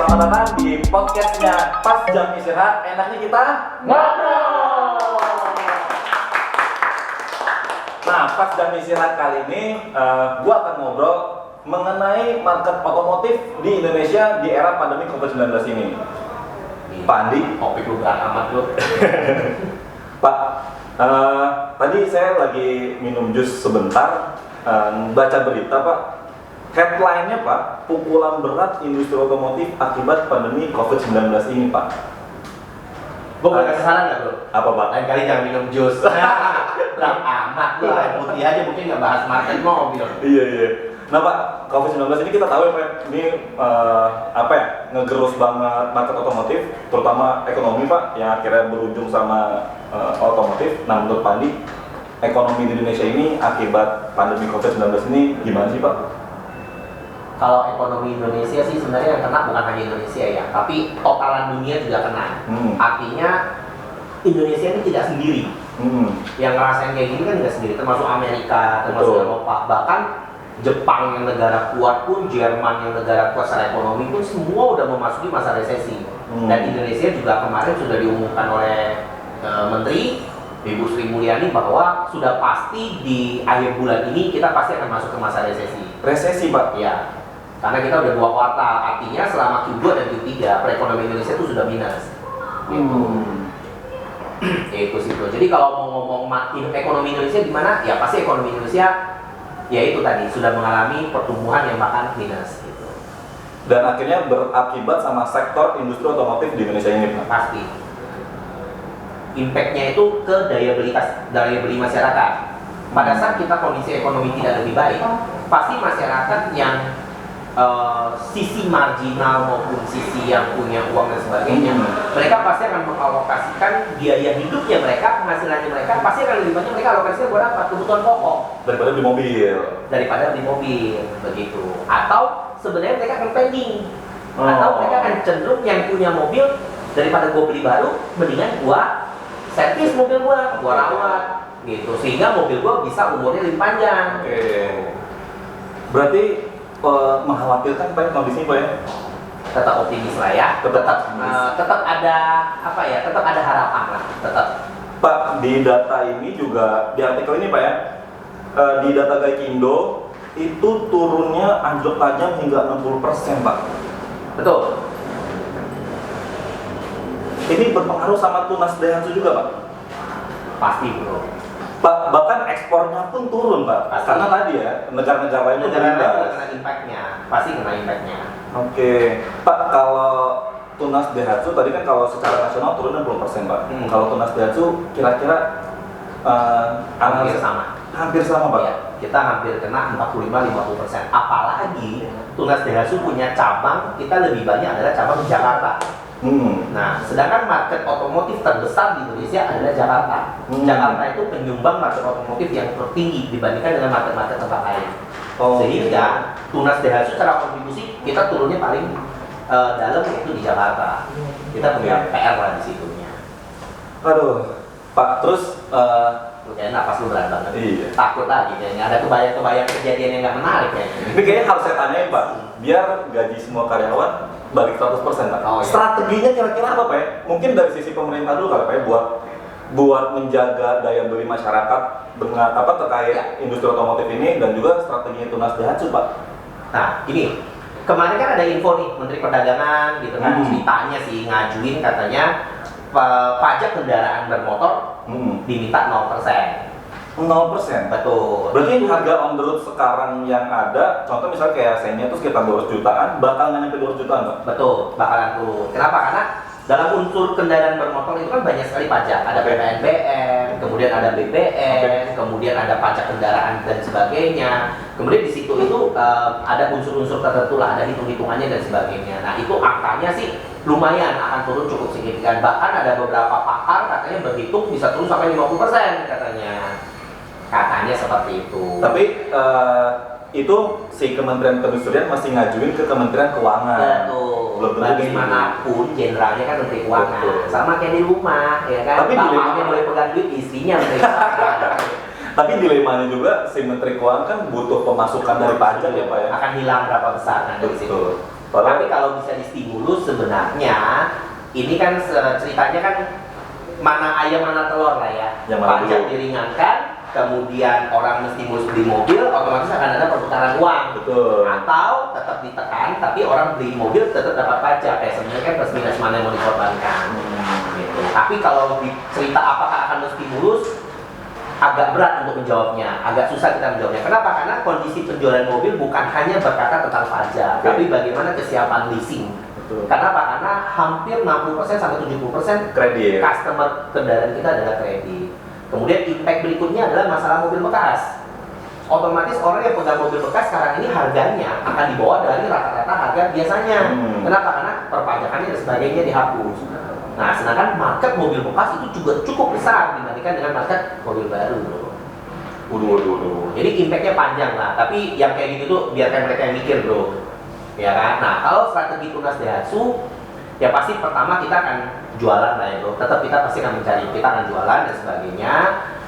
selamat datang di podcastnya Pas Jam Istirahat. Enaknya kita ngobrol. Nah, Pas Jam Istirahat kali ini gua akan ngobrol mengenai market otomotif di Indonesia di era pandemi COVID-19 ini. Pak Andi, Topik lu berat amat lu. Pak, tadi saya lagi minum jus sebentar, baca berita Pak. Headline-nya Pak, pukulan berat industri otomotif akibat pandemi COVID-19 ini Pak. Gue boleh kasih saran nggak bro? Apa Pak? Lain kali jangan minum jus. Berat amat lu, air putih aja mungkin nggak bahas market mobil. Iya. Nah Pak, COVID-19 ini kita tahu ya Pak, ini ngegerus banget market otomotif, terutama ekonomi Pak, yang akhirnya berujung sama otomotif. Nah menurut Pak Andi, ekonomi di Indonesia ini akibat pandemi COVID-19 ini gimana sih Pak? Kalau ekonomi Indonesia sih sebenarnya yang kena bukan hanya Indonesia ya, tapi totalan dunia juga kena. Artinya Indonesia ini tidak sendiri. Yang ngerasain kayak gini kan tidak sendiri, termasuk Amerika, termasuk Eropa, bahkan Jepang yang negara kuat pun, Jerman yang negara kuat secara ekonomi pun semua udah memasuki masa resesi. Dan Indonesia juga kemarin sudah diumumkan oleh Menteri Ibu Sri Mulyani bahwa sudah pasti di akhir bulan ini kita pasti akan masuk ke masa resesi. Resesi Pak? Iya. Karena kita udah 2 kuartal, artinya selama Q2 dan Q3 perekonomian Indonesia itu sudah minus. Itu sih bro. Jadi kalau mau ngomong ekonomi Indonesia gimana? Ya pasti ekonomi Indonesia ya itu tadi sudah mengalami pertumbuhan yang bahkan minus gitu. Dan akhirnya berakibat sama sektor industri otomotif di Indonesia ini Pak? Pasti. Impact-nya itu ke daya beli masyarakat. Pada saat kita kondisi ekonomi tidak lebih baik, pasti masyarakat yang sisi marginal maupun sisi yang punya uang dan sebagainya, mereka pasti akan mengalokasikan biaya hidupnya mereka, penghasilannya mereka pasti akan lebih banyak mereka alokasikan buat apa? Kebutuhan pokok daripada beli mobil, begitu. Atau sebenarnya mereka akan pending, atau mereka akan cenderung yang punya mobil daripada gua beli baru, mendingan gua servis mobil gua rawat gitu, sehingga mobil gua bisa umurnya lebih panjang. Berarti mengkhawatirkan Pak kondisi Pak ya? Tetap optimis lah ya. Tetap ada tetap ada harapan lah. Tetap. Pak, di data ini juga di artikel ini Pak ya, di data Gaikindo itu turunnya anjlok tajam hingga 60% Pak. Betul. Ini berpengaruh sama tunas Daihatsu juga Pak? Pasti bro. Pak, bahkan ekspornya pun turun Pak. Pasti. Karena tadi ya, negara-negara lain itu kena impact-nya. Pasti kena impact-nya. Oke. Pak, kalau tunas Daihatsu tadi kan kalau secara nasional turun 60% Pak. Kalau tunas Daihatsu kira-kira hampir sama Pak. Ya, kita hampir kena 45-50%. Apalagi tunas Daihatsu punya cabang, kita lebih banyak adalah cabang di Jakarta. Nah, sedangkan market otomotif terbesar di Indonesia adalah Jakarta. Jakarta itu penyumbang market otomotif yang tertinggi dibandingkan dengan market-market tempat lain. Sehingga tunas Daihatsu secara kontribusi kita turunnya paling dalam yaitu di Jakarta. Kita punya PR lah di situnya. Aduh, Pak, terus kayak napas lu berat banget. Iya. Takut lagi kayaknya ada kebayang-kebayang kejadian yang nggak menarik kayaknya. Ini kayaknya harus saya tanyain Pak, biar gaji semua karyawan balik 100% Pak. Iya. Strateginya kira-kira apa Pak ya? Mungkin dari sisi pemerintah dulu kali Pak ya, buat menjaga daya beli masyarakat dengan terkait industri otomotif ini, dan juga strateginya tunas Daihatsu Pak. Nah ini kemarin kan ada info nih Menteri Perdagangan gitu kan, ditanya sih ngajuin katanya pajak kendaraan bermotor diminta 0%. 0%? Betul. Berarti harga on the road sekarang yang ada, contoh misalnya kayak Xenia itu sekitar 200 jutaan, bakal nyampe 200 jutaan Pak? Betul, bakalan turun. Kenapa? Karena dalam unsur kendaraan bermotor itu kan banyak sekali pajak. Ada PPNBM, kemudian ada BPN, kemudian ada pajak kendaraan dan sebagainya. Kemudian di situ itu ada unsur-unsur tertentu lah, ada hitung-hitungannya dan sebagainya. Nah itu angkanya sih lumayan akan turun cukup signifikan. Bahkan ada beberapa pakar katanya berhitung bisa turun sampai 50% katanya. Katanya seperti itu. Tapi itu si Kementerian Perindustrian masih ngajuin ke Kementerian Keuangan. Betul. Bagaimanapun jenderalnya kan Menteri Keuangan. Betul. Sama kayak di rumah, ya kan? Tapi bapaknya boleh pegang duit, istrinya Menteri Keuangan. Tapi dilemanya juga si Menteri Keuangan kan butuh pemasukan dari pajak ya Pak ya. Akan hilang berapa besar kan dari situ. Tapi kalau bisa distimulus sebenarnya ini kan ceritanya kan mana ayam mana telur lah ya. Pajak diringankan, kemudian orang menstimulus beli mobil, otomatis akan ada perputaran uang. Betul. Atau tetap ditekan, tapi orang beli mobil tetap dapat pajak. Kayak sebenarnya kan plus minus mana yang mau dikorbankan. Gitu. Tapi kalau cerita apakah akan menstimulus, agak berat untuk menjawabnya, agak susah kita menjawabnya. Kenapa? Karena kondisi penjualan mobil bukan hanya berkata tentang pajak, tapi bagaimana kesiapan leasing. Betul. Kenapa? Karena hampir 60% sampai 70% kredit. Customer kendaraan kita adalah kredit. Kemudian impact berikutnya adalah masalah mobil bekas. Otomatis orang yang pegang mobil bekas sekarang ini harganya akan dibawa dari rata-rata harga biasanya. Kenapa? Karena perpajakannya dan sebagainya dihapus. Nah, sedangkan market mobil bekas itu juga cukup besar dibandingkan dengan market mobil baru. Waduh. Jadi impactnya panjang lah. Tapi yang kayak gitu tuh biarkan mereka yang mikir, bro. Ya kan? Nah, kalau strategi Tunas Daihatsu, ya pasti pertama kita akan jualan lah ya bro. Tetap kita pasti akan mencari, kita akan jualan dan sebagainya.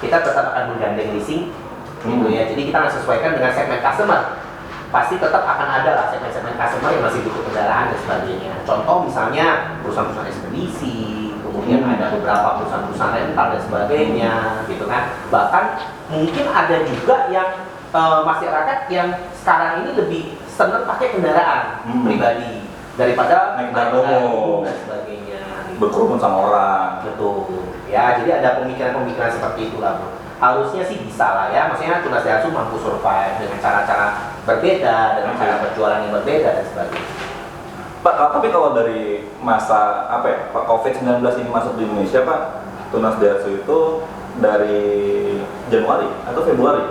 Kita tetap akan menggandeng leasing, gitu ya. Jadi kita akan sesuaikan dengan segmen customer. Pasti tetap akan ada lah segmen-segmen customer yang masih butuh kendaraan dan sebagainya. Contoh misalnya perusahaan-perusahaan ekspedisi, kemudian ada beberapa perusahaan-perusahaan rental dan sebagainya, gitu kan. Bahkan mungkin ada juga yang masyarakat yang sekarang ini lebih senang pakai kendaraan pribadi daripada naik umum dan sebagainya. Berkerumun sama orang. Betul. Ya, jadi ada pemikiran-pemikiran seperti itulah, bro. Harusnya sih bisa lah ya. Maksudnya Tunas Daihatsu mampu survive dengan cara-cara berbeda, dengan cara berjualan yang berbeda dan sebagainya. Pak, tapi kalau dari masa COVID-19 ini masuk di Indonesia, Pak, Tunas Daihatsu itu dari Januari atau Februari?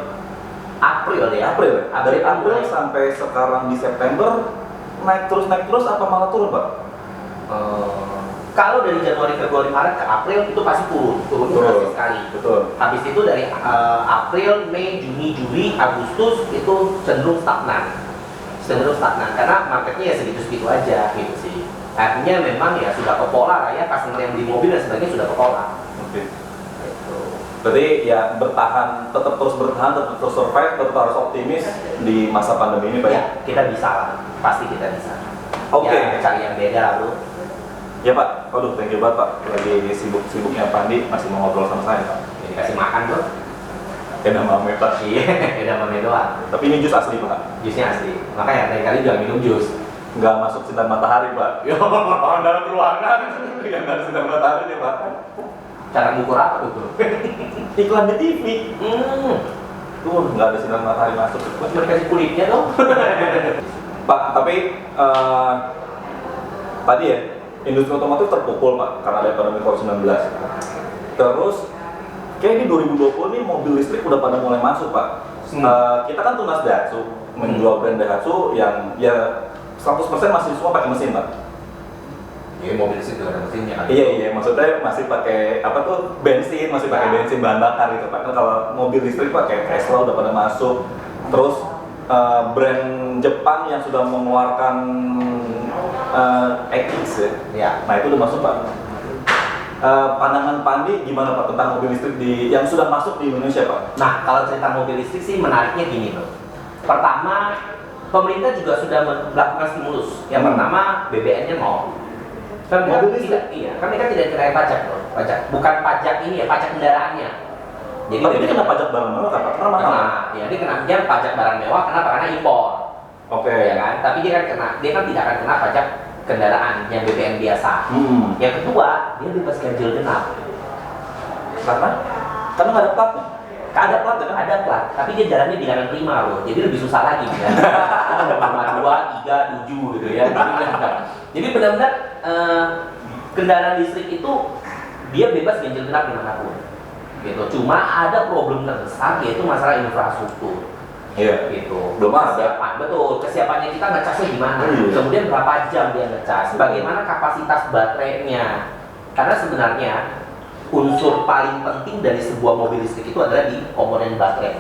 April ya. Dari April sampai sekarang di September naik terus apa malah turun, Pak? Kalau dari Januari, Februari, Maret ke April itu pasti turun drastis sekali. Betul. Habis itu dari April, Mei, Juni, Juli, Agustus itu cenderung stagnan. Karena marketnya ya segitu-segitu aja gitu sih. Artinya memang ya sudah ke pola lah ya, customer yang beli mobil dan sebagainya sudah ke pola. Oke. Berarti ya tetap terus bertahan, tetap terus survive, tetap harus optimis di masa pandemi ini, Pak. Ya, kita bisa lah, pasti kita bisa. Oke. Ya, cari yang beda, bro. Ya Pak, waduh thank you banget Pak. Lagi sibuk-sibuknya Pak Andi masih mau ngobrol sama saya Pak. Jadi kasih makan bro. Edamame Pak. Iya, edamame doang. Tapi ini jus asli Pak. Jusnya asli. Makanya lain kali jangan minum jus. Nggak masuk sinar matahari Pak. Yo, orang dalam ruangan yang nggak ada sinar matahari nih Pak. Cara ngukur apa tuh bro? Iklan di TV. Tuh nggak ada sinar matahari masuk. Cuma dikasih kulitnya dong. Pak, tapi tadi ya industri otomotif terpukul Pak karena ada pandemi COVID-19. Terus kayak di 2020 nih mobil listrik udah pada mulai masuk Pak. Kita kan Tunas Daihatsu menjual brand Daihatsu yang ya 100% masih semua pakai mesin Pak. Iya mobil listrik juga ada mesinnya kan? Iya maksudnya masih pakai bensin, masih pakai bensin bahan bakar gitu Pak. Kan kalau mobil listrik pakai Tesla udah pada masuk. Terus brand Jepang yang sudah mengeluarkan X ya. Nah itu udah masuk Pak. Pandangan Pandi gimana Pak tentang mobil listrik yang sudah masuk di Indonesia Pak? Nah kalau cerita mobil listrik sih menariknya gini loh. Pertama pemerintah juga sudah melakukan stimulus. Yang pertama BBM-nya mau. Kan mobil listrik? Iya. Kan mereka tidak kena pajak loh. Bukan pajak ini ya, pajak kendaraannya. Jadi tapi dia kena pajak barang mewah kan? Karena mahal. Iya, dia pajak barang mewah kenapa? Karena impor. Oke. Ya kan? Tapi dia kan tidak akan kena pajak kendaraan yang BBM biasa. Yang kedua, dia bebas ganjil genap. Karena nggak ada platnya. Ada plat, tapi dia jalannya di kanan 5 loh, jadi lebih susah lagi kan. 5, 2, 3, 7 gitu ya. Jadi benar-benar kendaraan listrik itu dia bebas ganjil genap dimanapun. Gitu. Cuma ada problem terbesar yaitu masalah infrastruktur. Iya. Gitu. Belum ada. Kesiapan, betul. Kesiapannya kita ngecasnya gimana? Kemudian berapa jam dia ngecas? Bagaimana kapasitas baterainya? Karena sebenarnya unsur paling penting dari sebuah mobil listrik itu adalah di komponen baterai.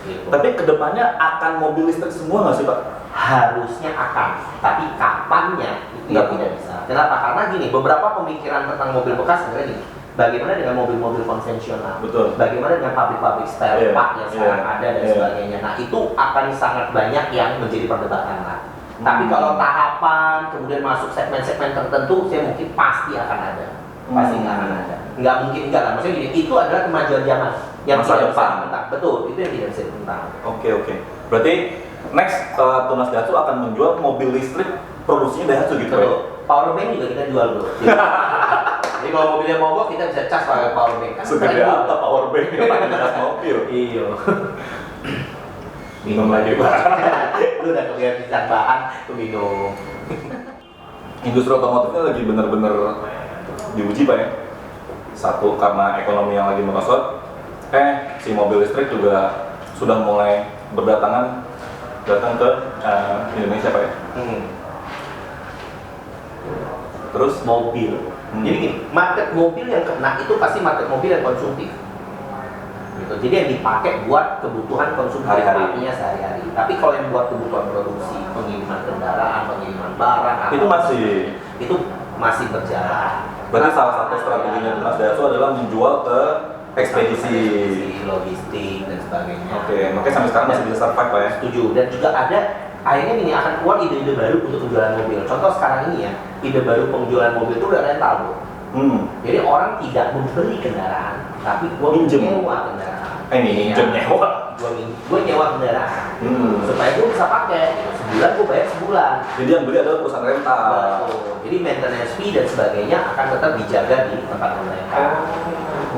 Gitu. Tapi kedepannya akan mobil listrik semua nggak sih Pak? Harusnya akan, tapi kapannya itu Nggak tidak bisa. Kenapa? Karena gini, beberapa pemikiran tentang mobil bekas sebenarnya gini. Bagaimana dengan mobil-mobil konvensional? Betul. Bagaimana dengan pabrik-pabrik spare part yang sekarang ada dan sebagainya? Nah itu akan sangat banyak yang menjadi perdebatan lah. Tapi kalau tahapan, kemudian masuk segmen-segmen tertentu, saya mungkin pasti akan ada. Pasti nggak akan ada. Nggak mungkin nggak lah. Maksudnya gini, itu adalah kemajuan zaman yang Masa tidak bisa depan. ditentang. Betul, itu yang tidak bisa ditentang. Oke. Berarti next Tunas Daihatsu akan menjual mobil listrik produksinya Daihatsu gitu ya? Betul. Power bank juga kita jual bro. Jadi kalau mobilnya mogok kita bisa cas pakai power bank. Kan Segede keren apa juga. power bank yang pakai cas mobil? Iya. Minum lagi Pak. Lu udah kebiasaan bahan, lu minum. Industri otomotifnya lagi bener-bener diuji Pak ya. Satu karena ekonomi yang lagi merosot, si mobil listrik juga sudah mulai datang ke Indonesia Pak ya. Terus Mobil. Jadi gini, market mobil yang kena itu pasti market mobil yang konsumtif. Gitu. Jadi yang dipakai buat kebutuhan konsumtif artinya sehari-hari. Tapi kalau yang buat kebutuhan produksi, pengiriman kendaraan, pengiriman barang, itu masih berjalan. Berarti salah satu strateginya Tunas Daihatsu adalah menjual ke ekspedisi, logistik dan sebagainya. Oke, makanya sampai sekarang masih bisa survive Pak ya. Setuju. Dan juga ada akhirnya ini akan keluar ide-ide baru untuk penjualan mobil. Contoh sekarang ini ya, ide baru penjualan mobil itu udah rental bro. Jadi orang tidak membeli kendaraan, tapi gua nyewa kendaraan. Minjem nyewa. Gua nyewa kendaraan. Supaya gua bisa pakai. Sebulan gua bayar sebulan. Jadi yang beli adalah perusahaan rental. Betul. Jadi maintenance fee dan sebagainya akan tetap dijaga di tempat mereka.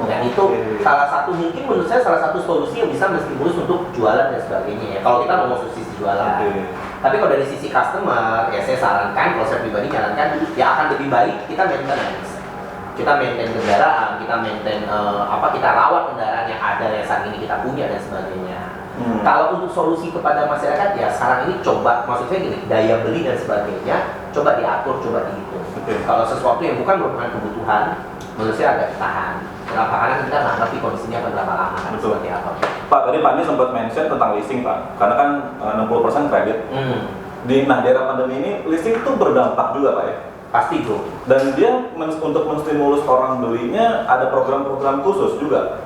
Dan itu salah satu mungkin menurut saya salah satu solusi yang bisa menstimulus untuk jualan dan sebagainya ya. Kalau kita mau sisi jualan. Tapi kalau dari sisi customer, ya saya sarankan, kalau saya pribadi nyarankan, ya akan lebih baik kita maintenance. Kita maintain kendaraan, kita maintain kita rawat kendaraan yang ada yang saat ini kita punya dan sebagainya. Kalau untuk solusi kepada masyarakat ya sekarang ini coba, maksud saya gini, daya beli dan sebagainya coba diatur, coba dihitung. Kalau sesuatu yang bukan merupakan kebutuhan, menurut saya agak ditahan. Kenapa? Karena kita nggak ngerti kondisinya akan berapa lama kan seperti apa. Pak, tadi Pak Andi sempat mention tentang leasing Pak, karena kan 60% kredit. Di daerah pandemi ini leasing itu berdampak juga Pak ya? Pasti bro. Dan dia untuk menstimulus orang belinya ada program-program khusus juga.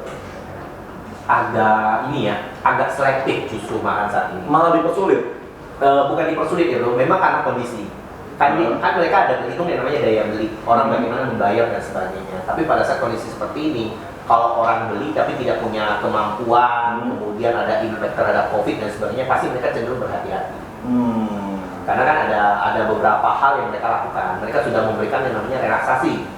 Agak selektif justru malah saat ini. Malah dipersulit. Bukan dipersulit ya bro, memang karena kondisi. Kan mereka ada berhitung yang namanya daya beli, orang bagaimana membayar dan sebagainya. Tapi pada saat kondisi seperti ini, kalau orang beli tapi tidak punya kemampuan, kemudian ada impact terhadap COVID dan sebagainya, pasti mereka cenderung berhati-hati. Karena kan ada beberapa hal yang mereka lakukan. Mereka sudah memberikan yang namanya relaksasi.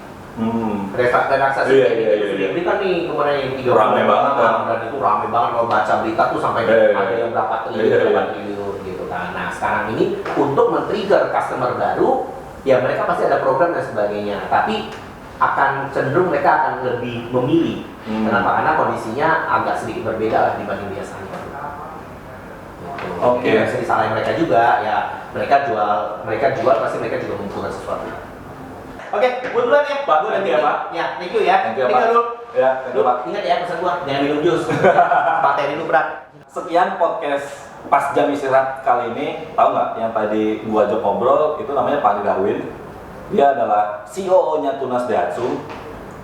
Relaksasi ini kan nih kemarin yang 3 rame banget kan? Dan itu rame banget kalau baca berita tuh sampai ada yang berapa triliun gitu kan. Nah sekarang ini untuk men-trigger customer baru, ya mereka pasti ada program dan sebagainya. Tapi akan cenderung mereka akan lebih memilih. Kenapa? Karena kondisinya agak sedikit berbeda lah dibanding biasanya. Oke. Yang bisa disalahin mereka juga, ya mereka jual pasti mereka juga mengumpulkan sesuatu. Oke, gue duluan ya. Pak, thank you ya Pak. Ya, thank you ya. Thank you Pak. Ya, thank you Pak. Ingat ya pesan gua, jangan minum jus. Bakteri lu berat. Sekian podcast pas jam istirahat kali ini. Tahu nggak yang tadi gua ajak ngobrol itu namanya Pak Darwin. Dia adalah CEO-nya Tunas Daihatsu.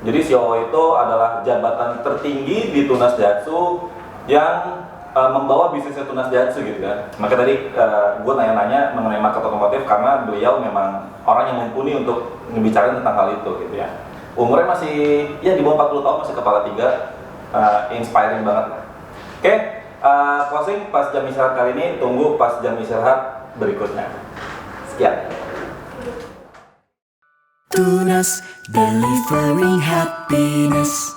Jadi CEO itu adalah jabatan tertinggi di Tunas Daihatsu yang membawa bisnisnya Tunas Daihatsu gitu kan. Maka tadi gue nanya-nanya mengenai market otomotif karena beliau memang orang yang mumpuni untuk ngebicarain tentang hal itu gitu ya. Umurnya masih ya di bawah 40 tahun, masih kepala 3, inspiring banget. Oke, closing pas jam istirahat kali ini, tunggu pas jam istirahat berikutnya. Sekian. Tunas delivering happiness.